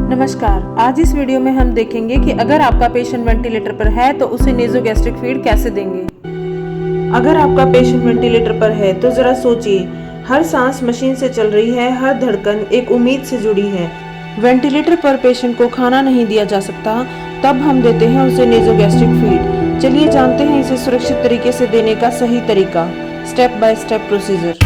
नमस्कार। आज इस वीडियो में हम देखेंगे कि अगर आपका पेशेंट वेंटिलेटर पर है तो उसे नेज़ोगैस्ट्रिक फीड कैसे देंगे। अगर आपका पेशेंट वेंटिलेटर पर है तो जरा सोचिए, हर सांस मशीन से चल रही है, हर धड़कन एक उम्मीद से जुड़ी है। वेंटिलेटर पर पेशेंट को खाना नहीं दिया जा सकता, तब हम देते हैं उसे नेज़ोगैस्ट्रिक फीड। चलिए जानते हैं इसे सुरक्षित तरीके से देने का सही तरीका। Step by step procedure.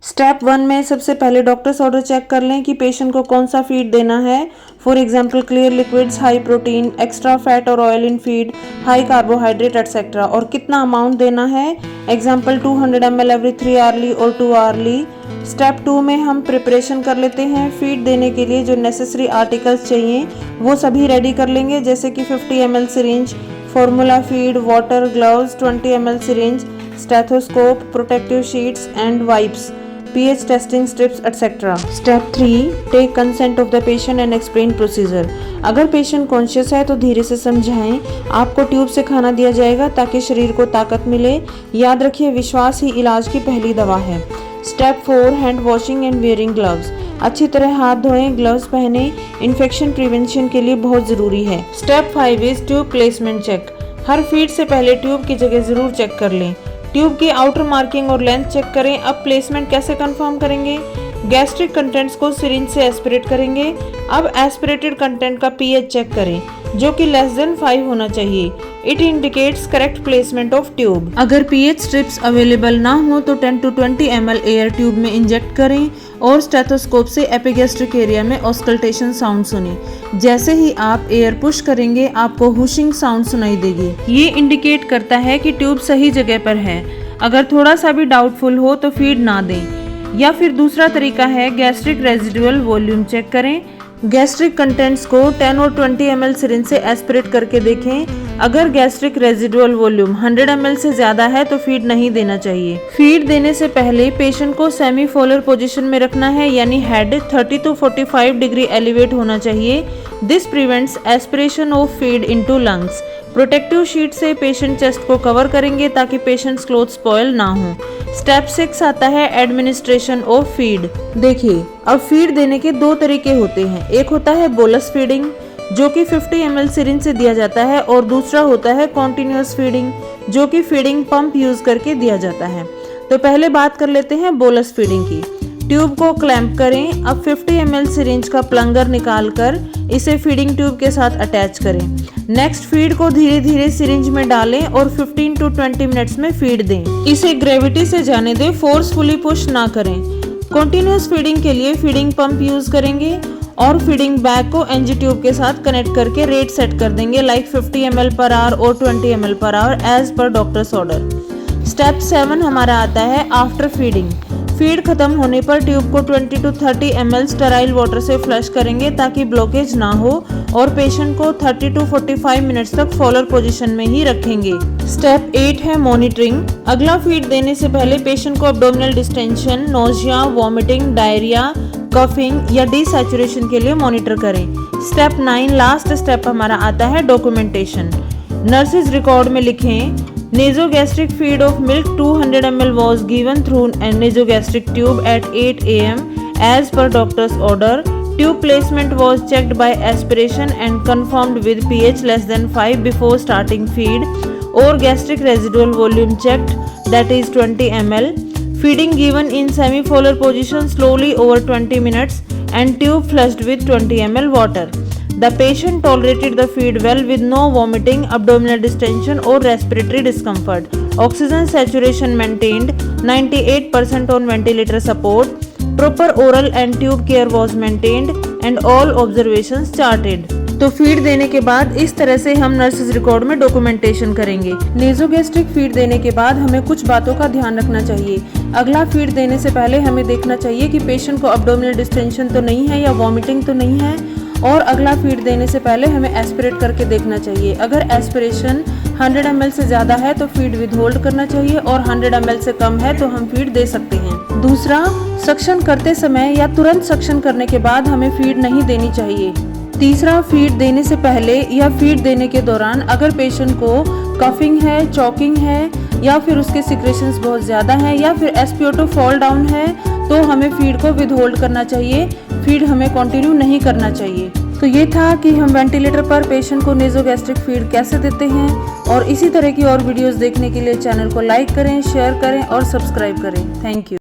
Step 1 में सबसे पहले डॉक्टर्स ऑर्डर चेक कर लें कि पेशेंट को कौन सा फीड देना है। For example clear liquids, high protein, extra fat और oil in feed, high carbohydrate etcetera, और कितना अमाउंट देना है। एग्जाम्पल 200 ml एवरी 3 आवर्ली और 2 आवर्ली। स्टेप 2 में हम प्रिपरेशन कर लेते हैं। फीड देने के लिए जो नेसेसरी आर्टिकल्स चाहिए वो सभी रेडी कर लेंगे, जैसे कि 50 ml syringe, formula feed, water, gloves, 20 ml syringe, stethoscope, protective sheets and wipes, pH testing strips etc. Step 3, take consent of the patient and explain procedure. अगर पेशेंट कॉन्शियस है तो धीरे से समझाएं। आपको ट्यूब से खाना दिया जाएगा ताकि शरीर को ताकत मिले। याद रखिए, विश्वास ही इलाज की पहली दवा है। Step 4, hand washing and wearing gloves. अच्छी तरह हाथ धोएं, ग्लव्स पहने, इन्फेक्शन प्रिवेंशन के लिए बहुत जरूरी है। Step 5 is tube placement check. हर फीड से पहले ट्यूब की जगह जरूर चेक कर लें। ट्यूब की आउटर मार्किंग और लेंथ चेक करें। अब प्लेसमेंट कैसे कंफर्म करेंगे? गैस्ट्रिक कंटेंट्स को सिरिंज से एस्पिरेट करेंगे। अब एस्पिरेटेड कंटेंट का पीएच चेक करें, जो कि लेस देन 5 होना चाहिए। It indicates correct placement of tube. अगर पीएच स्ट्रिप्स अवेलेबल ना हो तो 10 to 20 ml एयर ट्यूब में इंजेक्ट करें और स्टेथोस्कोप से एपिगैस्ट्रिक एरिया में ऑस्कल्टेशन साउंड सुने। जैसे ही आप एयर पुश करेंगे आपको हुशिंग साउंड सुनाई देगी। ये इंडिकेट करता है कि ट्यूब सही जगह पर है। अगर थोड़ा सा भी डाउटफुल हो तो फीड ना दें। या फिर दूसरा तरीका है, गैस्ट्रिक रेजिडुअल वॉल्यूम चेक करें। गैस्ट्रिक कंटेंट्स को 10 और 20 ml सिरिंज से एस्पिरेट करके देखें। अगर गैस्ट्रिक रेजिडुअल वॉल्यूम 100 ml से ज्यादा है तो फीड नहीं देना चाहिए। फीड देने से पहले पेशेंट को सेमी फोलर पोजीशन में रखना है, यानी हेड 30 to 45 डिग्री एलिवेट होना चाहिए। This prevents aspiration of feed into lungs. Protective sheet से पेशेंट चेस्ट को कवर करेंगे ताकि पेशेंट्स क्लोथ स्पॉइल ना हो। स्टेप 6 आता है एडमिनिस्ट्रेशन ऑफ फीड। देखिए, अब फीड देने के 2 तरीके होते हैं। एक होता है बोलस फीडिंग, जो कि 50 ml सिरिंज से दिया जाता है, और दूसरा होता है कॉन्टिन्यूअस फीडिंग, जो कि फीडिंग पंप यूज करके दिया जाता है। तो पहले बात कर लेते हैं बोलस फीडिंग की। ट्यूब को क्लैंप करें। अब 50 ml सिरिंज का प्लंगर निकालकर इसे फीडिंग ट्यूब के साथ अटैच करें। नेक्स्ट फीड को धीरे धीरे सिरिंज में डालें और 15 to 20 मिनट्स में फीड दें। इसे ग्रेविटी से जाने दें, फोर्सफुली पुश ना करें। कंटिन्यूअस फीडिंग के लिए फीडिंग पंप यूज करेंगे और फीडिंग बैग को एनजी ट्यूब के साथ कनेक्ट करके रेट सेट कर देंगे, लाइक 50 ml पर आवर और 20 ml per hour as per doctor's order. Step 7 हमारा आता है आफ्टर फीडिंग। फीड खत्म होने पर ट्यूब को 20 to 30 ml स्टेराइल वाटर से फ्लश करेंगे ताकि ब्लॉकेज ना हो, और पेशेंट को 30 to 45 मिनट्स तक फॉलर पोजीशन में ही रखेंगे। स्टेप 8 है मॉनिटरिंग। अगला फीड देने से पहले पेशेंट को abdominal distension, nausea, vomiting, diarrhoea, coughing या डिसैचुरेशन के लिए मॉनिटर करें। स्टेप 9 लास्ट स्टेप हमारा आता है डॉक्यूमेंटेशन। नर्सेज रिकॉर्ड में लिखें, nasogastric feed of milk 200 ml was given through a nasogastric tube at 8 am as per doctor's order. Tube placement was checked by aspiration and confirmed with pH less than 5 before starting feed, or gastric residual volume checked, that is 20 ml. Feeding given in semi-polar position slowly over 20 minutes and tube flushed with 20 ml water. The patient tolerated the feed well with no vomiting, abdominal distension or respiratory discomfort. Oxygen saturation maintained, 98% on ventilator support. Proper oral and tube care was maintained and all observations charted. तो feed देने के बाद इस तरह से हम nurses record में documentation करेंगे। नेज़ोगैस्ट्रिक फीड देने के बाद हमें कुछ बातों का ध्यान रखना चाहिए। अगला फीड देने से पहले हमें देखना चाहिए कि पेशेंट को एब्डोमिनल डिस्टेंशन तो नहीं है या वॉमिटिंग तो नहीं है, और अगला फीड देने से पहले हमें एस्पिरेट करके देखना चाहिए। अगर एस्पिरेशन 100 ml से ज़्यादा है तो फीड विद होल्ड करना चाहिए, और 100 ml से कम है तो हम फीड दे सकते हैं। दूसरा, सक्शन करते समय या तुरंत सक्शन करने के बाद हमें फीड नहीं देनी चाहिए। तीसरा, फीड देने से पहले या फीड देने के दौरान अगर पेशेंट को कफिंग है, चॉकिंग है, या फिर उसके सिक्रेशंस बहुत ज़्यादा हैं, या फिर SpO2 फॉल डाउन है, तो हमें फीड को विद होल्ड करना चाहिए। फीड हमें कंटिन्यू नहीं करना चाहिए। तो ये था कि हम वेंटिलेटर पर पेशेंट को नेज़ोगैस्ट्रिक फीड कैसे देते हैं, और इसी तरह की और वीडियोस देखने के लिए चैनल को लाइक करें, शेयर करें और सब्सक्राइब करें। Thank you.